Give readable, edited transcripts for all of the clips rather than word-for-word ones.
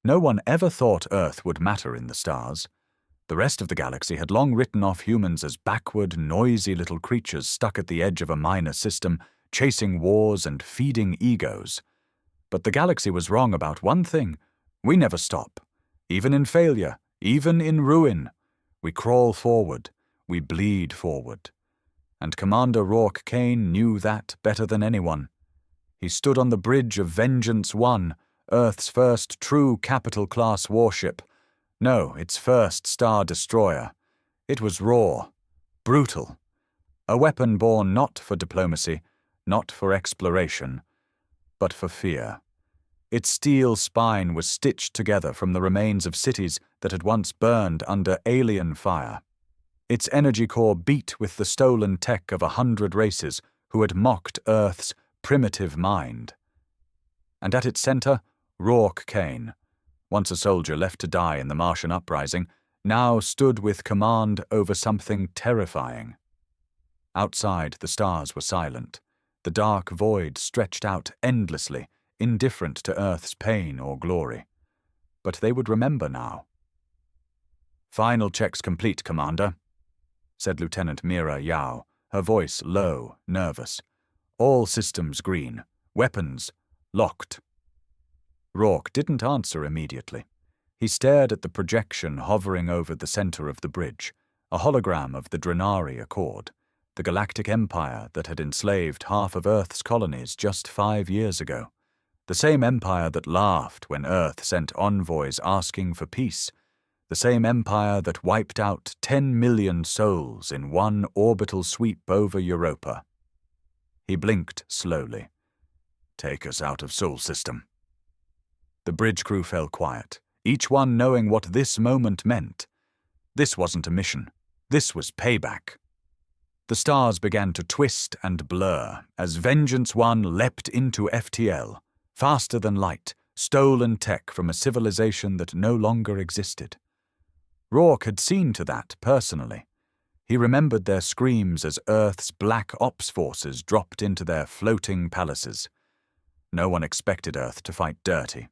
No one ever thought Earth would matter in the stars. The rest of the galaxy had long written off humans as backward, noisy little creatures stuck at the edge of a minor system, chasing wars and feeding egos. But the galaxy was wrong about one thing. We never stop. Even in failure, even in ruin. We crawl forward. We bleed forward. And Commander Rourke Kane knew that better than anyone. He stood on the bridge of Vengeance 1, Earth's first true capital-class warship. No, its first star destroyer. It was raw, brutal. A weapon born not for diplomacy, not for exploration, but for fear. Its steel spine was stitched together from the remains of cities that had once burned under alien fire. Its energy core beat with the stolen tech of 100 races who had mocked Earth's primitive mind. And at its center, Rourke Kane, once a soldier left to die in the Martian uprising, now stood with command over something terrifying. Outside, the stars were silent. The dark void stretched out endlessly, indifferent to Earth's pain or glory. But they would remember now. "Final checks complete, Commander," said Lieutenant Mira Yao, her voice low, nervous. "All systems green. Weapons locked." Rourke didn't answer immediately. He stared at the projection hovering over the center of the bridge, a hologram of the Drenari Accord, the galactic empire that had enslaved half of Earth's colonies just 5 years ago. The same empire that laughed when Earth sent envoys asking for peace. The same empire that wiped out 10 million souls in one orbital sweep over Europa. He blinked slowly. "Take us out of Sol System." The bridge crew fell quiet, each one knowing what this moment meant. This wasn't a mission. This was payback. The stars began to twist and blur as Vengeance 1 leapt into FTL, faster than light, stolen tech from a civilization that no longer existed. Rourke had seen to that personally. He remembered their screams as Earth's black ops forces dropped into their floating palaces. No one expected Earth to fight dirty.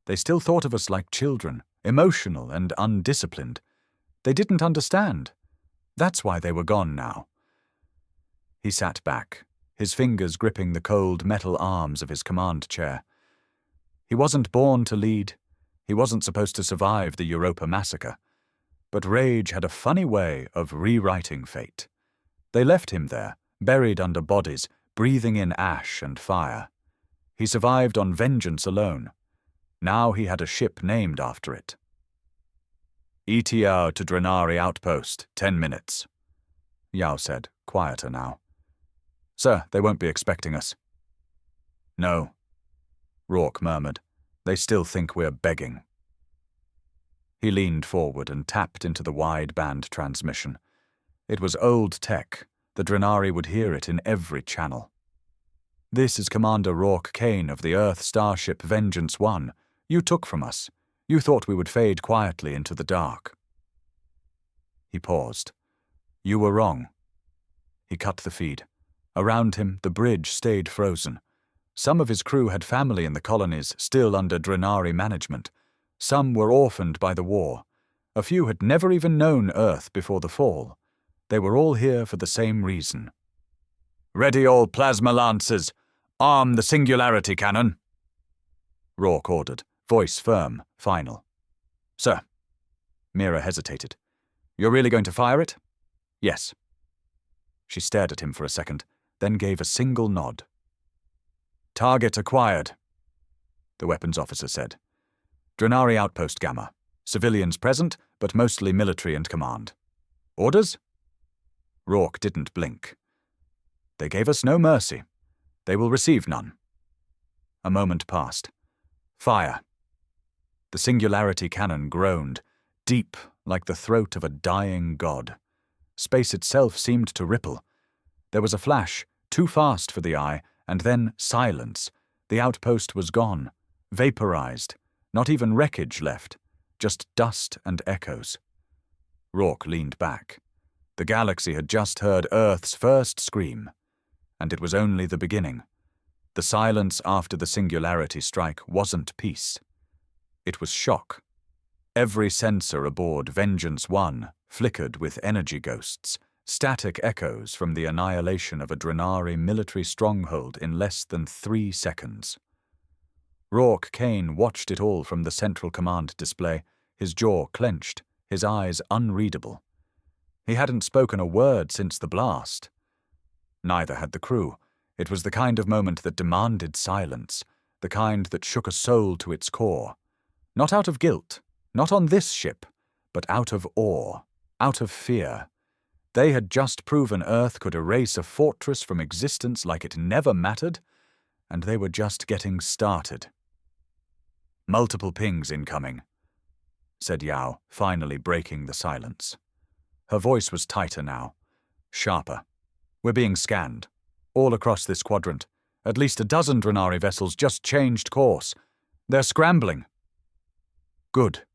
They still thought of us like children, emotional and undisciplined. They didn't understand. That's why they were gone now. He sat back, his fingers gripping the cold metal arms of his command chair. He wasn't born to lead. He wasn't supposed to survive the Europa massacre. But rage had a funny way of rewriting fate. They left him there, buried under bodies, breathing in ash and fire. He survived on vengeance alone. Now he had a ship named after it. "ETR to Drenari Outpost, 10 minutes. Yao said, quieter now. "Sir, they won't be expecting us." "No," Rourke murmured. "They still think we're begging." He leaned forward and tapped into the wide-band transmission. It was old tech. The Drenari would hear it in every channel. "This is Commander Rourke Kane of the Earth starship Vengeance 1. You took from us. You thought we would fade quietly into the dark." He paused. "You were wrong." He cut the feed. Around him, the bridge stayed frozen. Some of his crew had family in the colonies still under Drenari management. Some were orphaned by the war. A few had never even known Earth before the fall. They were all here for the same reason. "Ready all plasma lances! Arm the singularity cannon!" Rourke ordered, voice firm, final. "Sir." Mira hesitated. "You're really going to fire it?" "Yes." She stared at him for a second, then gave a single nod. "Target acquired," the weapons officer said. "Drenari Outpost Gamma. Civilians present, but mostly military and command. Orders?" Rourke didn't blink. "They gave us no mercy. They will receive none." A moment passed. "Fire." The singularity cannon groaned, deep like the throat of a dying god. Space itself seemed to ripple. There was a flash, too fast for the eye, and then silence. The outpost was gone, vaporized. Not even wreckage left, just dust and echoes. Rourke leaned back. The galaxy had just heard Earth's first scream, and it was only the beginning. The silence after the singularity strike wasn't peace. It was shock. Every sensor aboard Vengeance 1 flickered with energy ghosts, static echoes from the annihilation of a Drenari military stronghold in less than 3 seconds. Rourke Kane watched it all from the central command display, his jaw clenched, his eyes unreadable. He hadn't spoken a word since the blast. Neither had the crew. It was the kind of moment that demanded silence, the kind that shook a soul to its core. Not out of guilt, not on this ship, but out of awe, out of fear. They had just proven Earth could erase a fortress from existence like it never mattered, and they were just getting started. "Multiple pings incoming," said Yao, finally breaking the silence. Her voice was tighter now, sharper. "We're being scanned, all across this quadrant. At least a dozen Drenari vessels just changed course. They're scrambling." "Good,"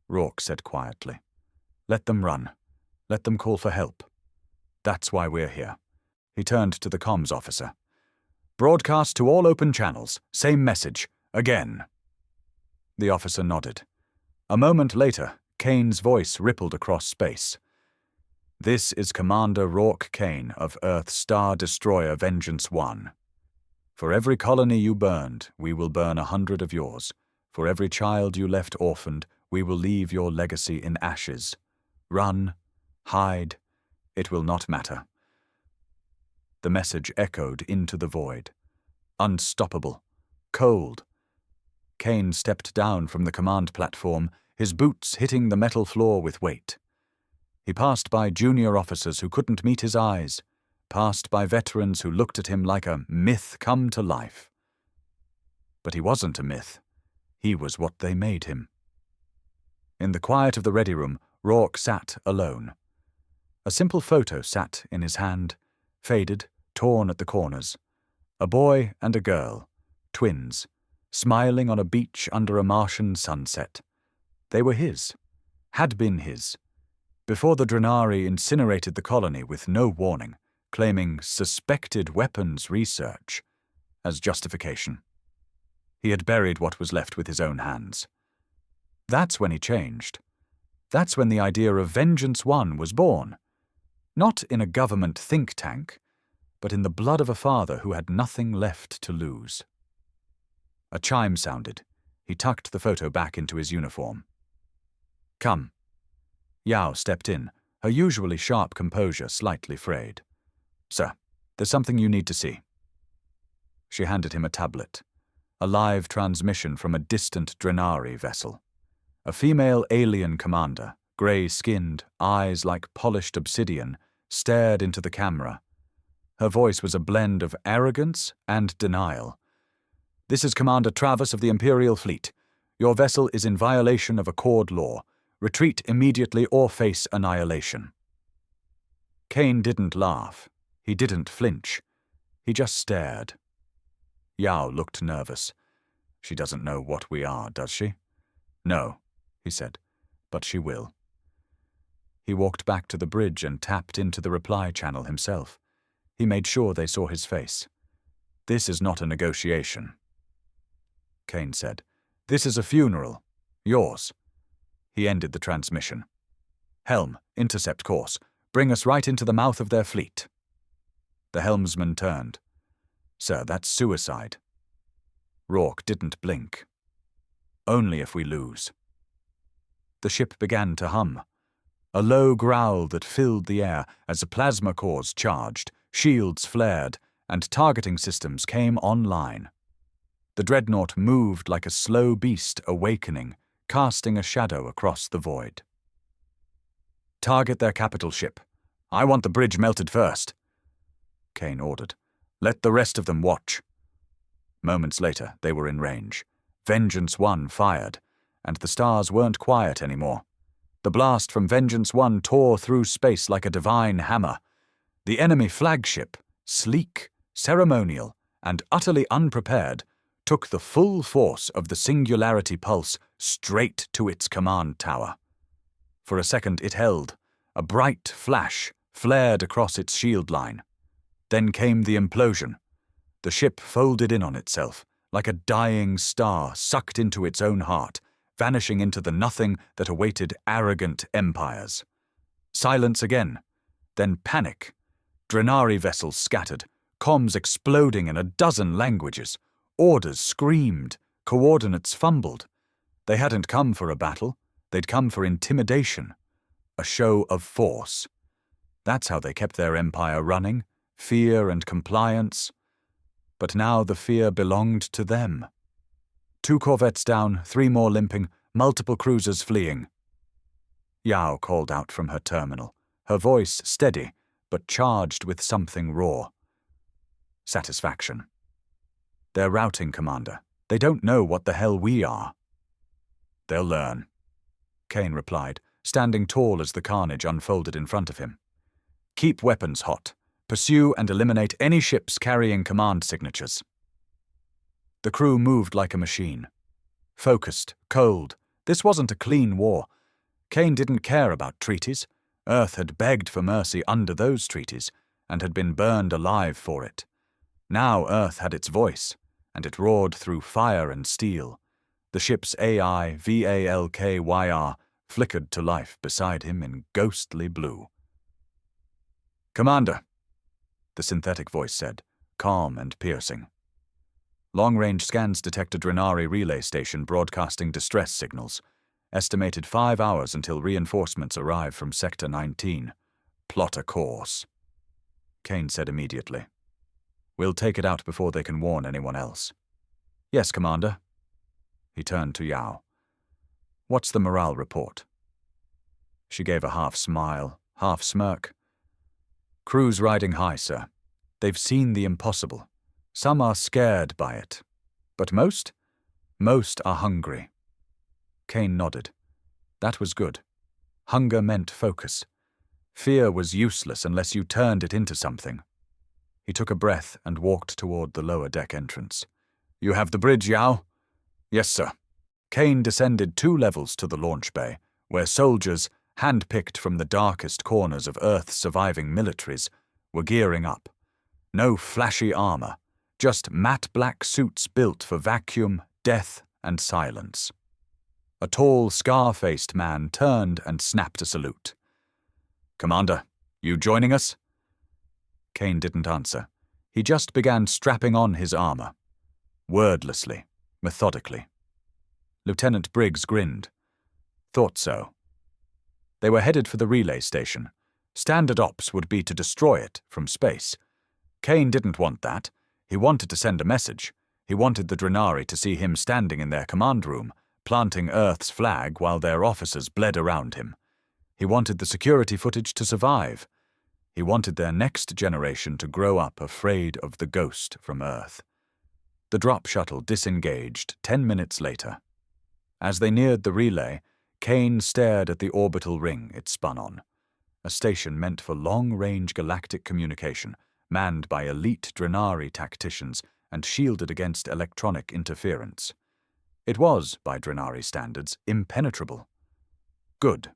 Rourke said quietly. "Let them run. Let them call for help. That's why we're here." He turned to the comms officer. "Broadcast to all open channels. Same message. Again." The officer nodded. A moment later, Kane's voice rippled across space. "This is Commander Rourke Kane of Earth's Star Destroyer Vengeance 1. For every colony you burned, we will burn 100 of yours. For every child you left orphaned, we will leave your legacy in ashes. Run, hide, it will not matter." The message echoed into the void. Unstoppable. Cold. Kane stepped down from the command platform, his boots hitting the metal floor with weight. He passed by junior officers who couldn't meet his eyes, passed by veterans who looked at him like a myth come to life. But he wasn't a myth. He was what they made him. In the quiet of the ready room, Rourke sat alone. A simple photo sat in his hand, faded, torn at the corners. A boy and a girl, twins, smiling on a beach under a Martian sunset. They were his, had been his, before the Drenari incinerated the colony with no warning, claiming suspected weapons research as justification. He had buried what was left with his own hands. That's when he changed. That's when the idea of Vengeance 1 was born. Not in a government think tank, but in the blood of a father who had nothing left to lose. A chime sounded. He tucked the photo back into his uniform. "Come." Yao stepped in, her usually sharp composure slightly frayed. "Sir, there's something you need to see." She handed him a tablet, a live transmission from a distant Drenari vessel. A female alien commander, grey-skinned, eyes like polished obsidian, stared into the camera. Her voice was a blend of arrogance and denial. "This is Commander Travis of the Imperial Fleet. Your vessel is in violation of Accord law. Retreat immediately or face annihilation." Kane didn't laugh. He didn't flinch. He just stared. Yao looked nervous. "She doesn't know what we are, does she?" "No," he said, "but she will." He walked back to the bridge and tapped into the reply channel himself. He made sure they saw his face. "This is not a negotiation," Kane said. "This is a funeral. Yours." He ended the transmission. "Helm, intercept course. Bring us right into the mouth of their fleet." The helmsman turned. "Sir, that's suicide." Rourke didn't blink. "Only if we lose." The ship began to hum. A low growl that filled the air as the plasma cores charged, shields flared, and targeting systems came online. The dreadnought moved like a slow beast awakening, casting a shadow across the void. "Target their capital ship. I want the bridge melted first," Kane ordered. "Let the rest of them watch." Moments later, they were in range. Vengeance 1 fired, and the stars weren't quiet anymore. The blast from Vengeance 1 tore through space like a divine hammer. The enemy flagship, sleek, ceremonial, and utterly unprepared, took the full force of the singularity pulse straight to its command tower. For a second it held. A bright flash flared across its shield line. Then came the implosion. The ship folded in on itself, like a dying star sucked into its own heart, vanishing into the nothing that awaited arrogant empires. Silence again, then panic. Drenari vessels scattered, comms exploding in a dozen languages. Orders screamed, coordinates fumbled. They hadn't come for a battle, they'd come for intimidation. A show of force. That's how they kept their empire running, fear and compliance. But now the fear belonged to them. 2 corvettes down, 3 more limping, multiple cruisers fleeing. Yao called out from her terminal, her voice steady, but charged with something raw. Satisfaction. They're routing, Commander. They don't know what the hell we are. They'll learn, Kane replied, standing tall as the carnage unfolded in front of him. Keep weapons hot. Pursue and eliminate any ships carrying command signatures. The crew moved like a machine. Focused, cold. This wasn't a clean war. Kane didn't care about treaties. Earth had begged for mercy under those treaties, and had been burned alive for it. Now Earth had its voice, and it roared through fire and steel. The ship's AI, VALKYR, flickered to life beside him in ghostly blue. Commander, the synthetic voice said, calm and piercing. Long-range scans detect a Drenari relay station broadcasting distress signals. Estimated 5 hours until reinforcements arrive from Sector 19. Plot a course, Kane said immediately. We'll take it out before they can warn anyone else. Yes, Commander. He turned to Yao. What's the morale report? She gave a half smile, half smirk. Crew's riding high, sir. They've seen the impossible. Some are scared by it. But most are hungry. Kane nodded. That was good. Hunger meant focus. Fear was useless unless you turned it into something. He took a breath and walked toward the lower deck entrance. You have the bridge, Yao? Yes, sir. Kane descended 2 levels to the launch bay, where soldiers, hand-picked from the darkest corners of Earth's surviving militaries, were gearing up. No flashy armor, just matte black suits built for vacuum, death, and silence. A tall, scar-faced man turned and snapped a salute. Commander, you joining us? Kane didn't answer. He just began strapping on his armor. Wordlessly, methodically. Lieutenant Briggs grinned. Thought so. They were headed for the relay station. Standard ops would be to destroy it from space. Kane didn't want that. He wanted to send a message. He wanted the Drenari to see him standing in their command room, planting Earth's flag while their officers bled around him. He wanted the security footage to survive. He wanted their next generation to grow up afraid of the ghost from Earth. The drop shuttle disengaged 10 minutes later. As they neared the relay, Kane stared at the orbital ring it spun on, a station meant for long-range galactic communication, manned by elite Drenari tacticians and shielded against electronic interference. It was, by Drenari standards, impenetrable. Good.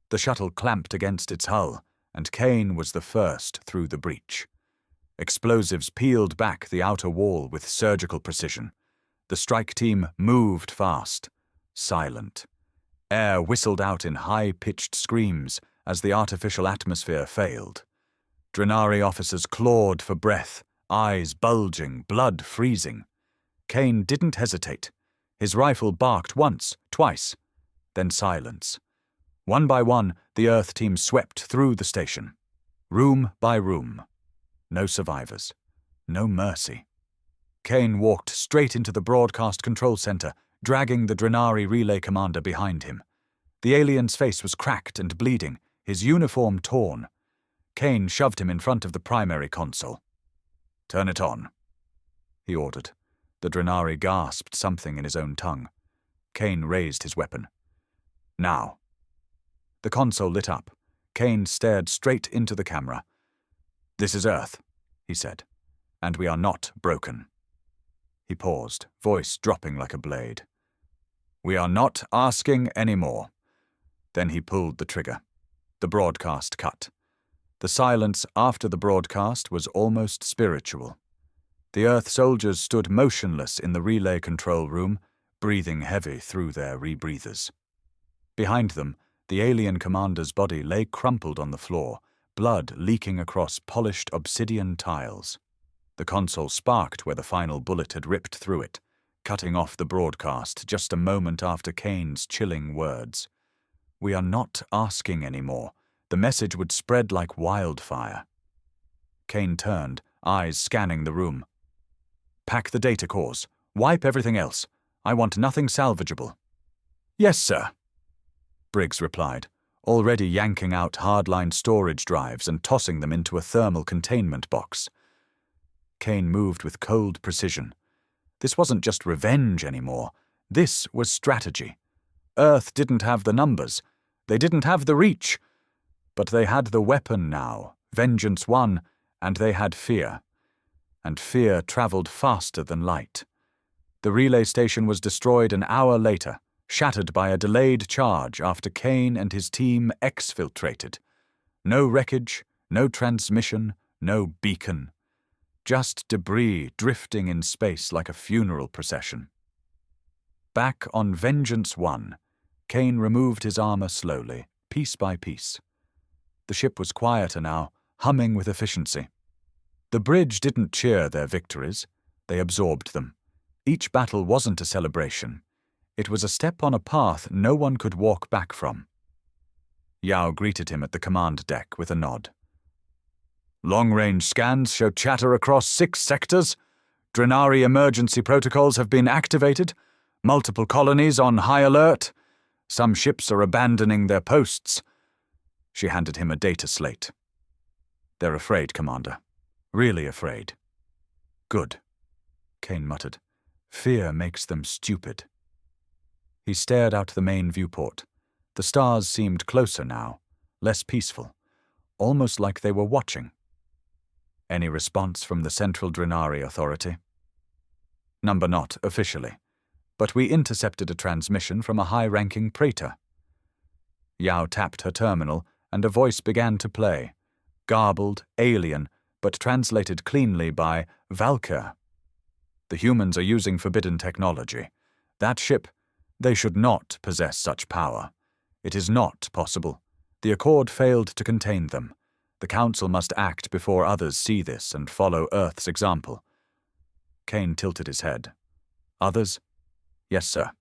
The shuttle clamped against its hull, and Kane was the first through the breach. Explosives peeled back the outer wall with surgical precision. The strike team moved fast, silent. Air whistled out in high-pitched screams as the artificial atmosphere failed. Drenari officers clawed for breath, eyes bulging, blood freezing. Kane didn't hesitate. His rifle barked once, twice, then silence. One by one, the Earth team swept through the station. Room by room. No survivors. No mercy. Kane walked straight into the broadcast control center, dragging the Drenari relay commander behind him. The alien's face was cracked and bleeding, his uniform torn. Kane shoved him in front of the primary console. Turn it on, he ordered. The Drenari gasped something in his own tongue. Kane raised his weapon. Now. The console lit up. Kane stared straight into the camera. This is Earth, he said, and we are not broken. He paused, voice dropping like a blade. We are not asking any more. Then he pulled the trigger. The broadcast cut. The silence after the broadcast was almost spiritual. The Earth soldiers stood motionless in the relay control room, breathing heavy through their rebreathers. Behind them, the alien commander's body lay crumpled on the floor, blood leaking across polished obsidian tiles. The console sparked where the final bullet had ripped through it, cutting off the broadcast just a moment after Kane's chilling words. "We are not asking anymore. The message would spread like wildfire." Kane turned, eyes scanning the room. "Pack the data cores. Wipe everything else. I want nothing salvageable." "Yes, sir," Briggs replied, already yanking out hardline storage drives and tossing them into a thermal containment box. Kane moved with cold precision. This wasn't just revenge anymore. This was strategy. Earth didn't have the numbers. They didn't have the reach. But they had the weapon now. Vengeance won, and they had fear. And fear traveled faster than light. The relay station was destroyed an hour later, shattered by a delayed charge after Kane and his team exfiltrated. No wreckage, no transmission, no beacon. Just debris drifting in space like a funeral procession. Back on Vengeance 1, Kane removed his armor slowly, piece by piece. The ship was quieter now, humming with efficiency. The bridge didn't cheer their victories. They absorbed them. Each battle wasn't a celebration. It was a step on a path no one could walk back from. Yao greeted him at the command deck with a nod. "Long-range scans show chatter across 6 sectors. Drenari emergency protocols have been activated. Multiple colonies on high alert. Some ships are abandoning their posts." She handed him a data slate. "They're afraid, Commander. Really afraid." "Good," Kane muttered. "Fear makes them stupid." He stared out the main viewport. The stars seemed closer now, less peaceful, almost like they were watching. "Any response from the Central Drenari Authority?" "Number not officially, but we intercepted a transmission from a high-ranking praetor." Yao tapped her terminal, and a voice began to play, garbled, alien, but translated cleanly by Valkyr. "The humans are using forbidden technology. That ship, they should not possess such power. It is not possible. The Accord failed to contain them. The Council must act before others see this and follow Earth's example." Kane tilted his head. "Others?" "Yes, sir,"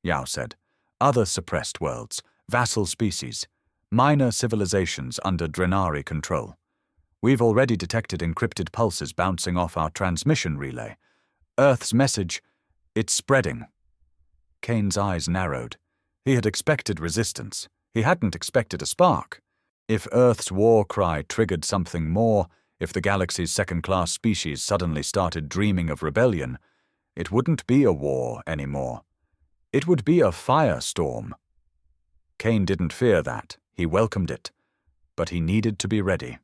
Yao said. "Other suppressed worlds, vassal species, minor civilizations under Drenari control. We've already detected encrypted pulses bouncing off our transmission relay. Earth's message, it's spreading." Kane's eyes narrowed. He had expected resistance. He hadn't expected a spark. If Earth's war cry triggered something more, if the galaxy's second-class species suddenly started dreaming of rebellion, it wouldn't be a war anymore. It would be a firestorm. Kane didn't fear that. He welcomed it. But he needed to be ready.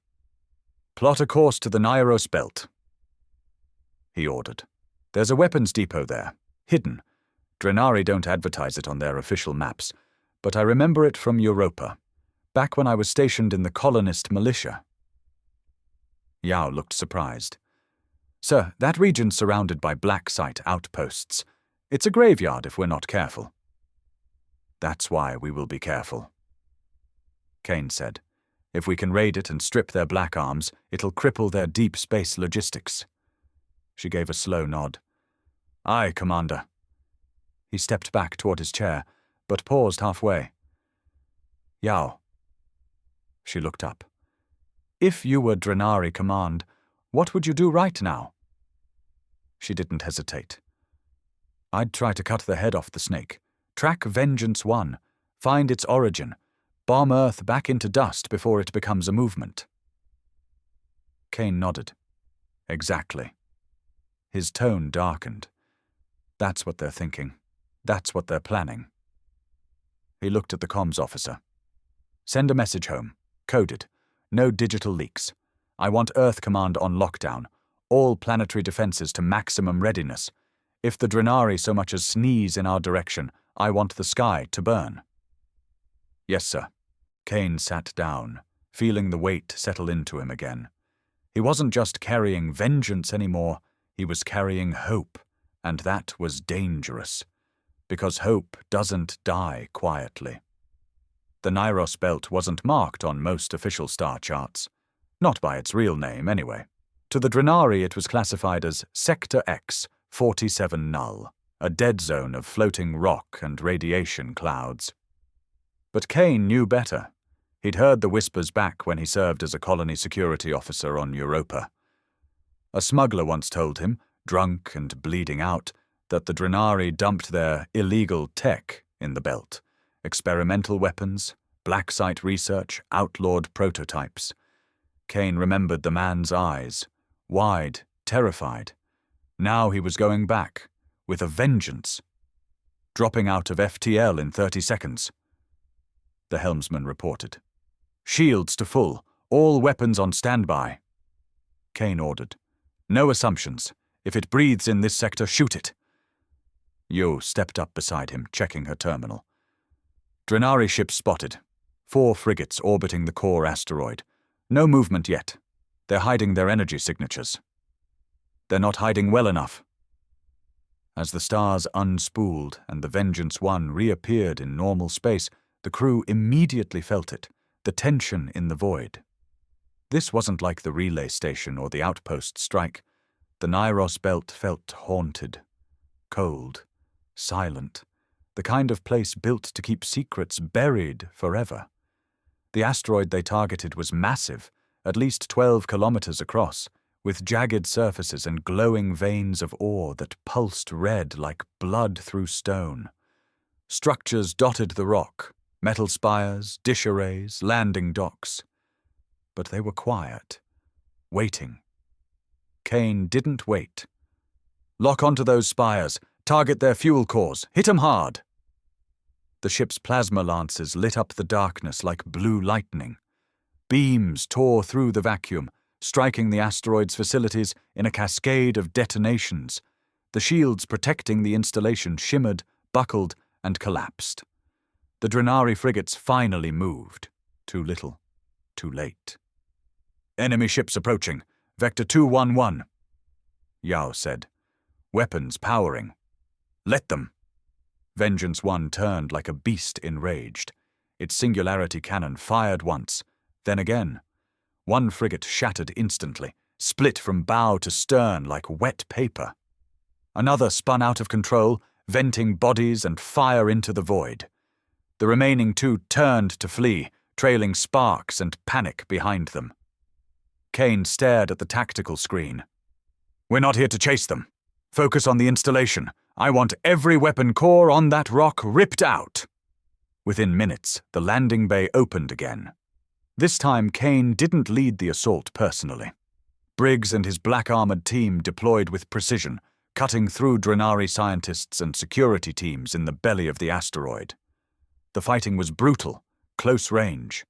"Plot a course to the Nyros Belt," he ordered. "There's a weapons depot there, hidden. Drenari don't advertise it on their official maps, but I remember it from Europa, back when I was stationed in the colonist militia." Yao looked surprised. "Sir, that region's surrounded by black site outposts. It's a graveyard if we're not careful." "That's why we will be careful," Kane said. "If we can raid it and strip their black arms, it'll cripple their deep space logistics." She gave a slow nod. "Aye, Commander." He stepped back toward his chair, but paused halfway. "Yao." She looked up. "If you were Drenari Command, what would you do right now?" She didn't hesitate. "I'd try to cut the head off the snake, track Vengeance 1, find its origin, bomb Earth back into dust before it becomes a movement." Kane nodded. "Exactly." His tone darkened. "That's what they're thinking. That's what they're planning." He looked at the comms officer. "Send a message home. Coded. No digital leaks. I want Earth Command on lockdown. All planetary defenses to maximum readiness. If the Drenari so much as sneeze in our direction, I want the sky to burn." "Yes, sir." Kane sat down, feeling the weight settle into him again. He wasn't just carrying vengeance anymore, He was carrying hope, and that was dangerous, because hope doesn't die quietly. The Nyros belt wasn't marked on most official star charts. Not by its real name, anyway. To the Drenari, it was classified as Sector X, 47 Null, a dead zone of floating rock and radiation clouds. But Kane knew better. He'd heard the whispers back when he served as a colony security officer on Europa. A smuggler once told him, drunk and bleeding out, that the Drenari dumped their illegal tech in the belt. Experimental weapons, black site research, outlawed prototypes. Kane remembered the man's eyes, wide, terrified. Now he was going back, with a vengeance. Dropping out of FTL in 30 seconds. The helmsman reported. Shields to full, all weapons on standby. Kane ordered. No assumptions. If it breathes in this sector, shoot it. Yo stepped up beside him, checking her terminal. Drenari ships spotted. 4 frigates orbiting the core asteroid. No movement yet. They're hiding their energy signatures. They're not hiding well enough. As the stars unspooled and the Vengeance 1 reappeared in normal space, the crew immediately felt it, the tension in the void. This wasn't like the relay station or the outpost strike. The Nyros belt felt haunted, cold, silent, the kind of place built to keep secrets buried forever. The asteroid they targeted was massive, at least 12 kilometers across, with jagged surfaces and glowing veins of ore that pulsed red like blood through stone. Structures dotted the rock, metal spires, dish arrays, landing docks. But they were quiet, waiting. Kane didn't wait. Lock onto those spires, target their fuel cores, hit 'em hard. The ship's plasma lances lit up the darkness like blue lightning. Beams tore through the vacuum, striking the asteroid's facilities in a cascade of detonations. The shields protecting the installation shimmered, buckled, and collapsed. The Drenari frigates finally moved. Too little, too late. Enemy ships approaching. Vector 211. Yao said. Weapons powering. Let them. Vengeance 1 turned like a beast enraged. Its singularity cannon fired once, then again. One frigate shattered instantly, split from bow to stern like wet paper. Another spun out of control, venting bodies and fire into the void. The remaining 2 turned to flee, trailing sparks and panic behind them. Kane stared at the tactical screen. We're not here to chase them. Focus on the installation. I want every weapon core on that rock ripped out. Within minutes, the landing bay opened again. This time, Kane didn't lead the assault personally. Briggs and his black-armored team deployed with precision, cutting through Drenari scientists and security teams in the belly of the asteroid. The fighting was brutal, close range.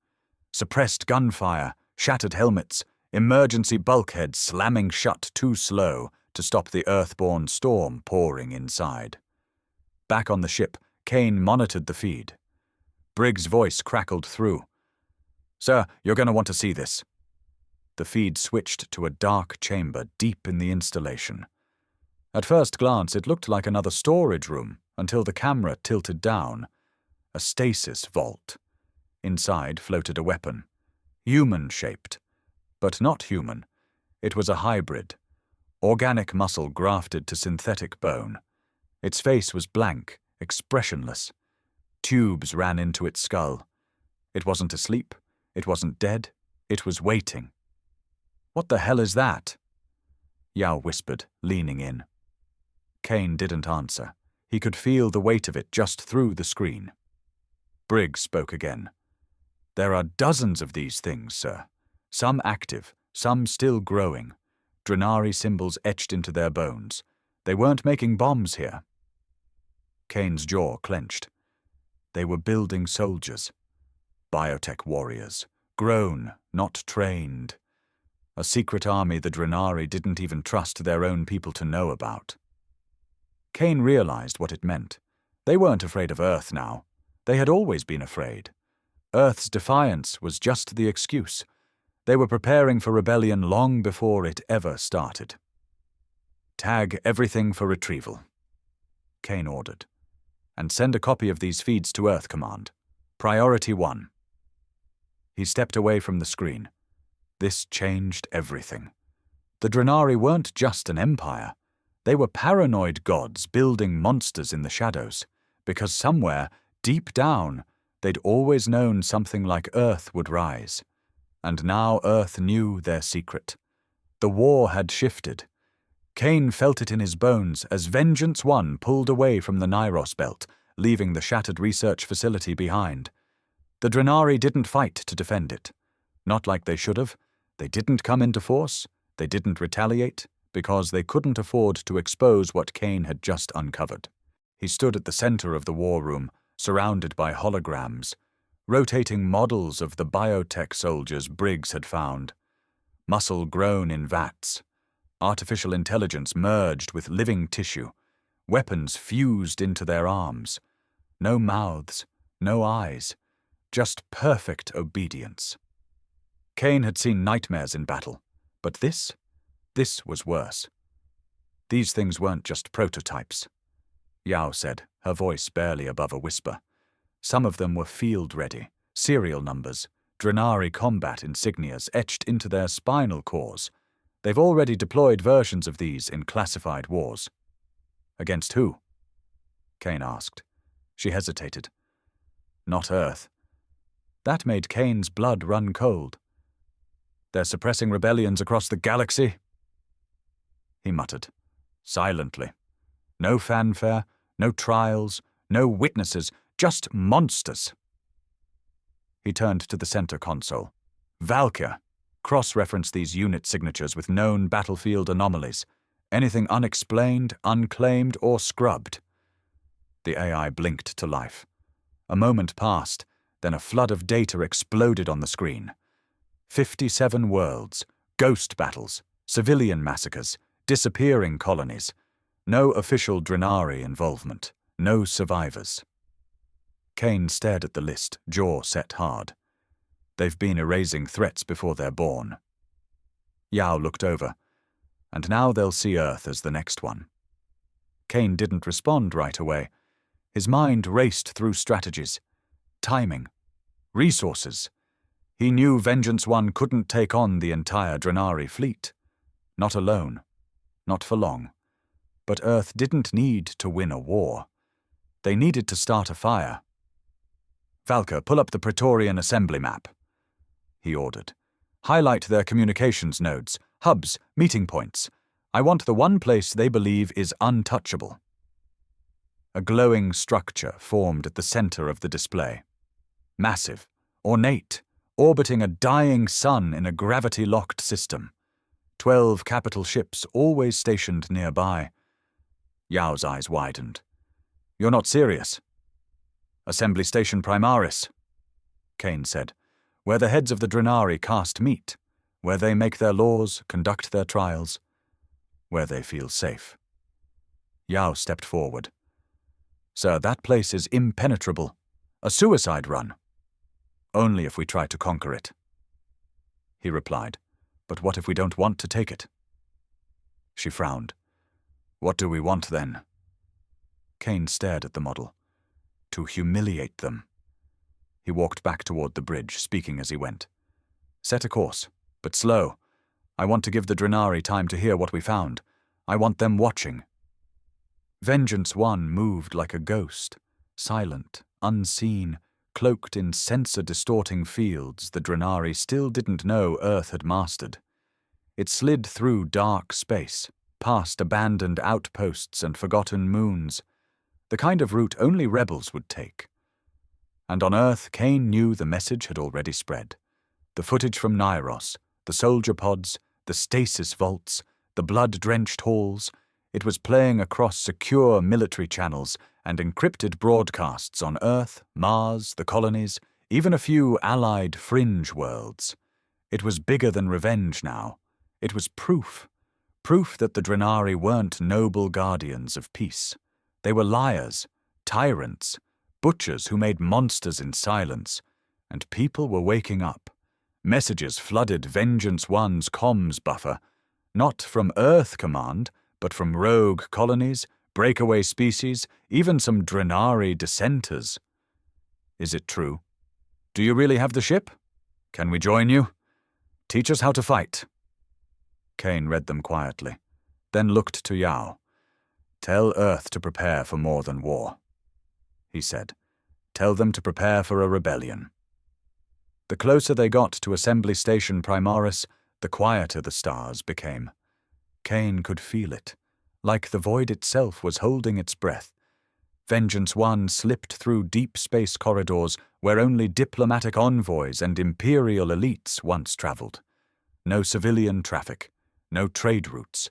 Suppressed gunfire, shattered helmets, emergency bulkheads slamming shut too slow to stop the earthborne storm pouring inside. Back on the ship, Kane monitored the feed. Briggs' voice crackled through. Sir, you're going to want to see this. The feed switched to a dark chamber deep in the installation. At first glance, it looked like another storage room until the camera tilted down. A stasis vault. Inside floated a weapon. Human-shaped. But not human. It was a hybrid. Organic muscle grafted to synthetic bone. Its face was blank, expressionless. Tubes ran into its skull. It wasn't asleep. It wasn't dead. It was waiting. What the hell is that? Yao whispered, leaning in. Kane didn't answer. He could feel the weight of it just through the screen. Briggs spoke again. There are dozens of these things, sir. Some active, some still growing. Drenari symbols etched into their bones. They weren't making bombs here. Kane's jaw clenched. They were building soldiers. Biotech warriors. Grown, not trained. A secret army the Drenari didn't even trust their own people to know about. Kane realized what it meant. They weren't afraid of Earth now. They had always been afraid. Earth's defiance was just the excuse. They were preparing for rebellion long before it ever started. Tag everything for retrieval, Kane ordered, and send a copy of these feeds to Earth Command. Priority 1. He stepped away from the screen. This changed everything. The Drenari weren't just an empire. They were paranoid gods building monsters in the shadows, because somewhere, deep down, they'd always known something like Earth would rise. And now Earth knew their secret. The war had shifted. Kane felt it in his bones as Vengeance 1 pulled away from the Nyros belt, leaving the shattered research facility behind. The Drenari didn't fight to defend it. Not like they should have. They didn't come into force. They didn't retaliate, because they couldn't afford to expose what Kane had just uncovered. He stood at the center of the war room, surrounded by holograms, rotating models of the biotech soldiers Briggs had found. Muscle grown in vats. Artificial intelligence merged with living tissue. Weapons fused into their arms. No mouths, no eyes. Just perfect obedience. Kane had seen nightmares in battle, but this was worse. These things weren't just prototypes. Yao said, her voice barely above a whisper. Some of them were field-ready, serial numbers, Drenari combat insignias etched into their spinal cores. They've already deployed versions of these in classified wars. Against who? Kane asked. She hesitated. Not Earth. That made Kane's blood run cold. They're suppressing rebellions across the galaxy? He muttered, silently. No fanfare, no trials, no witnesses, just monsters. He turned to the center console. Valkyr. Cross-reference these unit signatures with known battlefield anomalies. Anything unexplained, unclaimed, or scrubbed. The AI blinked to life. A moment passed, then a flood of data exploded on the screen. 57 worlds, ghost battles, civilian massacres, disappearing colonies. No official Drenari involvement. No survivors. Kane stared at the list, jaw set hard. They've been erasing threats before they're born. Yao looked over. And now they'll see Earth as the next one. Kane didn't respond right away. His mind raced through strategies. Timing. Resources. He knew Vengeance 1 couldn't take on the entire Drenari fleet. Not alone. Not for long. But Earth didn't need to win a war. They needed to start a fire. Valkyr, pull up the Praetorian assembly map, he ordered. Highlight their communications nodes, hubs, meeting points. I want the one place they believe is untouchable. A glowing structure formed at the center of the display. Massive, ornate, orbiting a dying sun in a gravity-locked system. 12 capital ships always stationed nearby. Yao's eyes widened. You're not serious? Assembly Station Primaris, Kane said, where the heads of the Drenari caste meet, where they make their laws, conduct their trials, where they feel safe. Yao stepped forward. Sir, that place is impenetrable. A suicide run. Only if we try to conquer it. He replied, but what if we don't want to take it? She frowned. What do we want then? Kane stared at the model. To humiliate them. He walked back toward the bridge, speaking as he went. Set a course, but slow. I want to give the Drenari time to hear what we found. I want them watching. Vengeance 1 moved like a ghost, silent, unseen, cloaked in sensor-distorting fields the Drenari still didn't know Earth had mastered. It slid through dark space, past abandoned outposts and forgotten moons, the kind of route only rebels would take. And on Earth, Kane knew the message had already spread. The footage from Nyros, the soldier pods, the stasis vaults, the blood-drenched halls, it was playing across secure military channels and encrypted broadcasts on Earth, Mars, the colonies, even a few allied fringe worlds. It was bigger than revenge now. It was proof. Proof that the Drenari weren't noble guardians of peace. They were liars, tyrants, butchers who made monsters in silence, and people were waking up. Messages flooded Vengeance 1's comms buffer, not from Earth Command, but from rogue colonies, breakaway species, even some Drenari dissenters. Is it true? Do you really have the ship? Can we join you? Teach us how to fight. Kane read them quietly, then looked to Yao. Tell Earth to prepare for more than war, he said. Tell them to prepare for a rebellion. The closer they got to Assembly Station Primaris, the quieter the stars became. Kane could feel it, like the void itself was holding its breath. Vengeance One slipped through deep space corridors where only diplomatic envoys and imperial elites once traveled. No civilian traffic, no trade routes.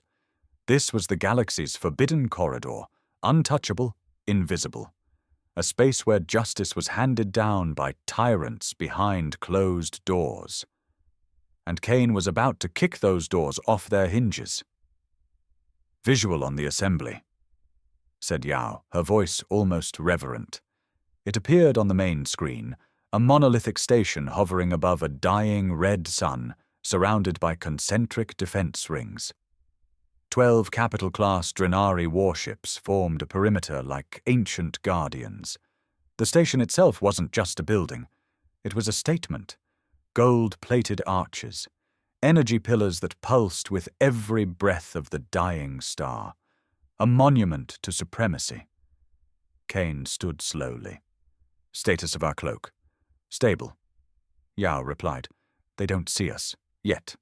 This was the galaxy's forbidden corridor, untouchable, invisible. A space where justice was handed down by tyrants behind closed doors. And Kane was about to kick those doors off their hinges. Visual on the assembly, said Yao, her voice almost reverent. It appeared on the main screen, a monolithic station hovering above a dying red sun, surrounded by concentric defense rings. 12 capital-class Drenari warships formed a perimeter like ancient guardians. The station itself wasn't just a building. It was a statement. Gold-plated arches, energy pillars that pulsed with every breath of the dying star. A monument to supremacy. Kane stood slowly. Status of our cloak. Stable. Yao replied. They don't see us. Yet.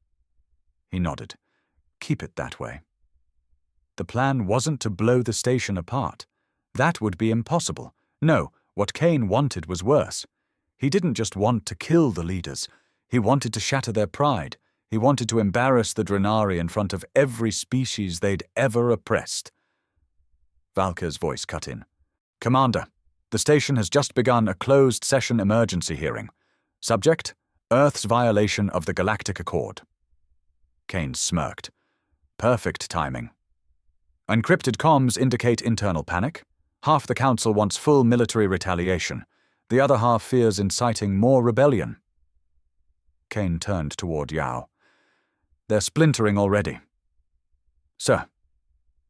He nodded. Keep it that way. The plan wasn't to blow the station apart. That would be impossible. No, what Kane wanted was worse. He didn't just want to kill the leaders. He wanted to shatter their pride. He wanted to embarrass the Drenari in front of every species they'd ever oppressed. Valka's voice cut in. Commander, the station has just begun a closed-session emergency hearing. Subject, Earth's violation of the Galactic Accord. Kane smirked. Perfect timing. Encrypted comms indicate internal panic. Half the Council wants full military retaliation. The other half fears inciting more rebellion. Kane turned toward Yao. They're splintering already. Sir,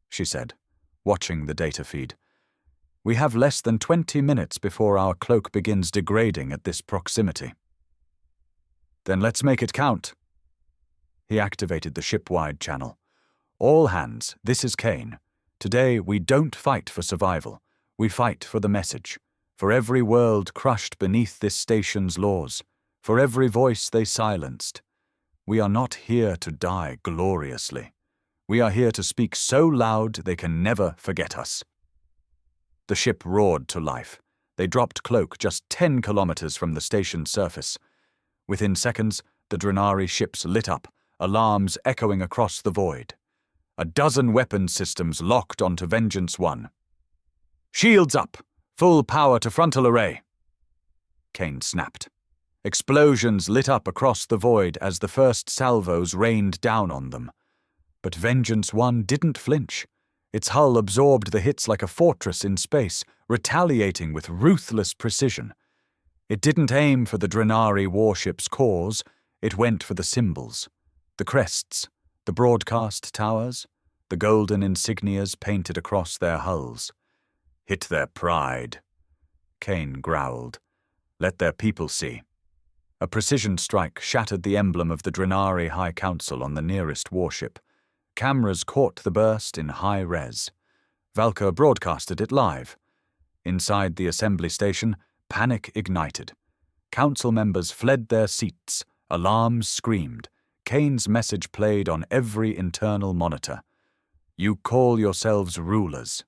she said, watching the data feed. We have less than 20 minutes before our cloak begins degrading at this proximity. Then let's make it count. He activated the ship-wide channel. All hands, this is Kane. Today we don't fight for survival. We fight for the message. For every world crushed beneath this station's laws. For every voice they silenced. We are not here to die gloriously. We are here to speak so loud they can never forget us. The ship roared to life. They dropped cloak just 10 kilometers from the station's surface. Within seconds, the Drenari ships lit up, alarms echoing across the void. A dozen weapons systems locked onto Vengeance One. Shields up! Full power to frontal array! Kane snapped. Explosions lit up across the void as the first salvos rained down on them. But Vengeance One didn't flinch. Its hull absorbed the hits like a fortress in space, retaliating with ruthless precision. It didn't aim for the Drenari warship's cores, it went for the symbols, the crests, the broadcast towers, the golden insignias painted across their hulls. Hit their pride. Kane growled. Let their people see. A precision strike shattered the emblem of the Drenari High Council on the nearest warship. Cameras caught the burst in high res. Valka broadcasted it live. Inside the assembly station, panic ignited. Council members fled their seats. Alarms screamed. Kane's message played on every internal monitor. You call yourselves rulers.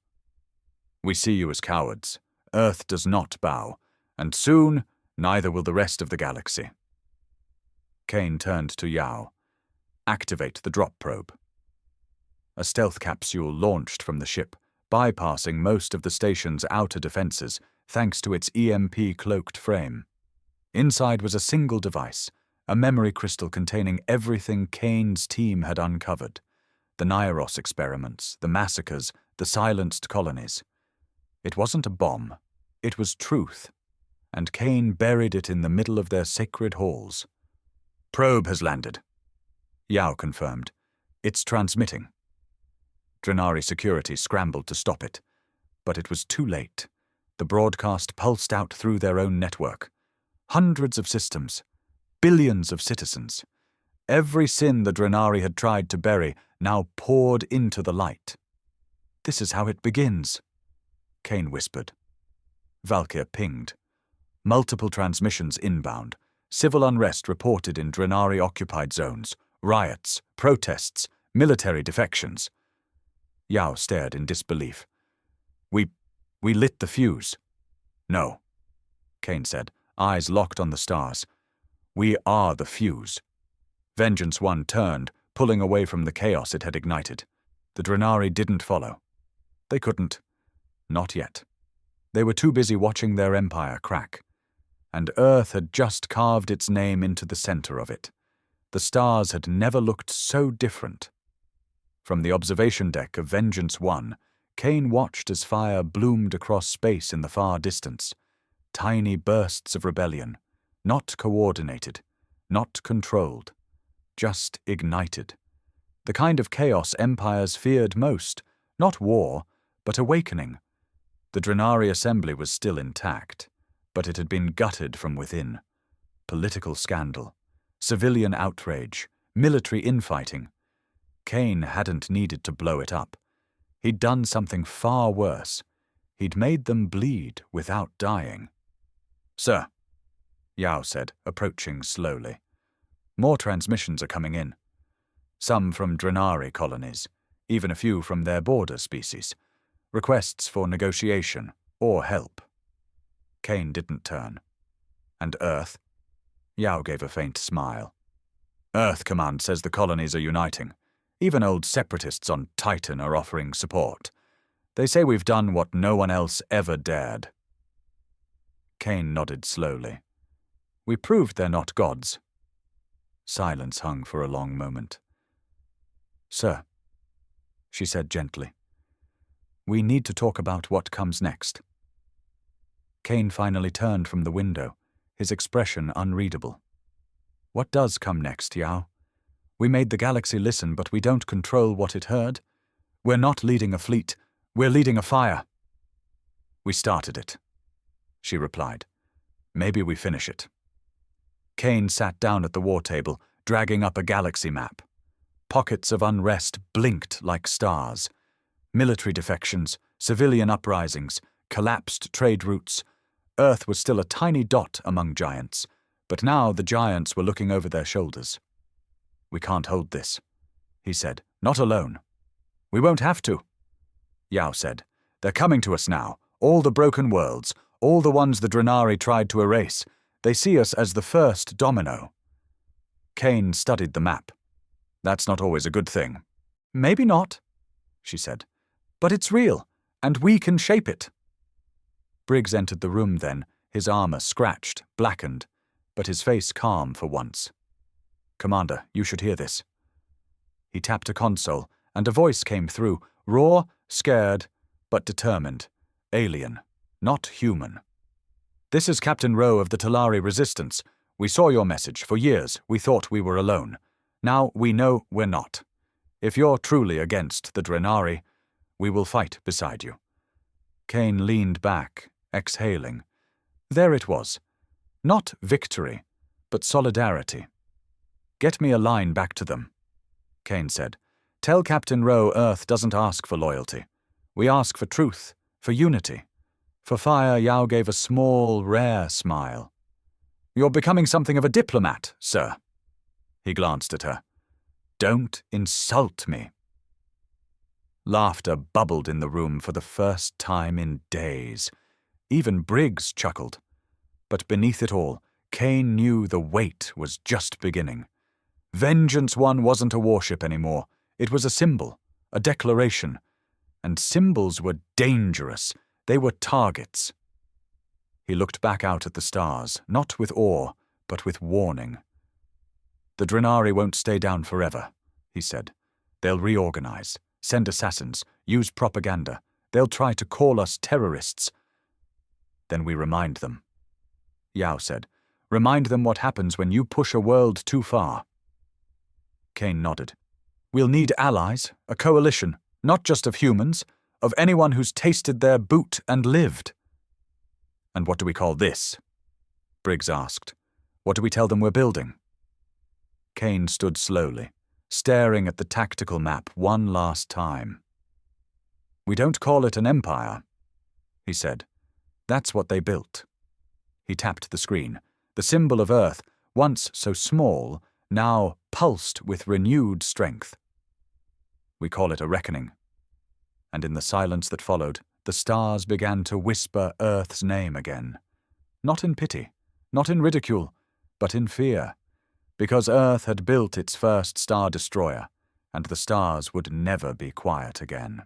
We see you as cowards. Earth does not bow, and soon neither will the rest of the galaxy. Kane turned to Yao. Activate the drop probe. A stealth capsule launched from the ship, bypassing most of the station's outer defenses thanks to its EMP-cloaked frame. Inside was a single device, a memory crystal containing everything Kane's team had uncovered. The Nairos experiments, the massacres, the silenced colonies. It wasn't a bomb. It was truth. And Kane buried it in the middle of their sacred halls. Probe has landed. Yao confirmed. It's transmitting. Drenari security scrambled to stop it. But it was too late. The broadcast pulsed out through their own network. Hundreds of systems. Billions of citizens. Every sin the Drenari had tried to bury now poured into the light. "This is how it begins," Kane whispered. Valkyr pinged. Multiple transmissions inbound. Civil unrest reported in Drenari-occupied zones. Riots, protests, military defections. Yao stared in disbelief. We lit the fuse." "No," Kane said, eyes locked on the stars. "We are the fuse." Vengeance One turned, pulling away from the chaos it had ignited. The Drenari didn't follow. They couldn't. Not yet. They were too busy watching their empire crack. And Earth had just carved its name into the center of it. The stars had never looked so different. From the observation deck of Vengeance One, Kane watched as fire bloomed across space in the far distance. Tiny bursts of rebellion, not coordinated, not controlled, just ignited. The kind of chaos empires feared most, not war, but awakening. The Drenari assembly was still intact, but it had been gutted from within. Political scandal, civilian outrage, military infighting. Kane hadn't needed to blow it up. He'd done something far worse. He'd made them bleed without dying. "Sir," Yao said, approaching slowly. "More transmissions are coming in. Some from Drenari colonies, even a few from their border species. Requests for negotiation or help." Kane didn't turn. "And Earth?" Yao gave a faint smile. "Earth Command says the colonies are uniting. Even old separatists on Titan are offering support. They say we've done what no one else ever dared." Kane nodded slowly. "We proved they're not gods." Silence hung for a long moment. "Sir," she said gently, "we need to talk about what comes next." Kane finally turned from the window, his expression unreadable. "What does come next, Yao? We made the galaxy listen, but we don't control what it heard. We're not leading a fleet. We're leading a fire." "We started it," she replied. "Maybe we finish it." Kane sat down at the war table, dragging up a galaxy map. Pockets of unrest blinked like stars. Military defections, civilian uprisings, collapsed trade routes. Earth was still a tiny dot among giants, but now the giants were looking over their shoulders. "We can't hold this," he said. "Not alone." "We won't have to," Yao said. "They're coming to us now, all the broken worlds, all the ones the Drenari tried to erase. They see us as the first domino." Kane studied the map. "That's not always a good thing." "Maybe not," she said. "But it's real, and we can shape it." Briggs entered the room then, his armor scratched, blackened, but his face calm for once. "Commander, you should hear this." He tapped a console, and a voice came through, raw, scared, but determined. Alien, not human. "This is Captain Rowe of the Talari Resistance. We saw your message. For years, we thought we were alone. Now we know we're not. If you're truly against the Drenari, we will fight beside you." Kane leaned back, exhaling. There it was. Not victory, but solidarity. "Get me a line back to them," Kane said. "Tell Captain Rowe Earth doesn't ask for loyalty. We ask for truth, for unity." For fire, Yao gave a small, rare smile. "You're becoming something of a diplomat, sir." He glanced at her. "Don't insult me." Laughter bubbled in the room for the first time in days. Even Briggs chuckled. But beneath it all, Kane knew the wait was just beginning. Vengeance One wasn't a warship anymore. It was a symbol, a declaration. And symbols were dangerous. They were targets. He looked back out at the stars, not with awe, but with warning. "The Drenari won't stay down forever," he said. "They'll reorganize, send assassins, use propaganda. They'll try to call us terrorists." "Then we remind them," Yao said. "Remind them what happens when you push a world too far." Kane nodded. "We'll need allies, a coalition, Not just of humans, of anyone who's tasted their boot and lived. And what do we call this? Briggs asked. What do we tell them we're building? Kane stood slowly, staring at the tactical map one last time. We don't call it an empire, he said. That's what they built. He tapped the screen. The symbol of Earth, once so small, now pulsed with renewed strength. We call it a reckoning. And in the silence that followed, the stars began to whisper Earth's name again. Not in pity, not in ridicule, but in fear, because Earth had built its first star destroyer, and the stars would never be quiet again.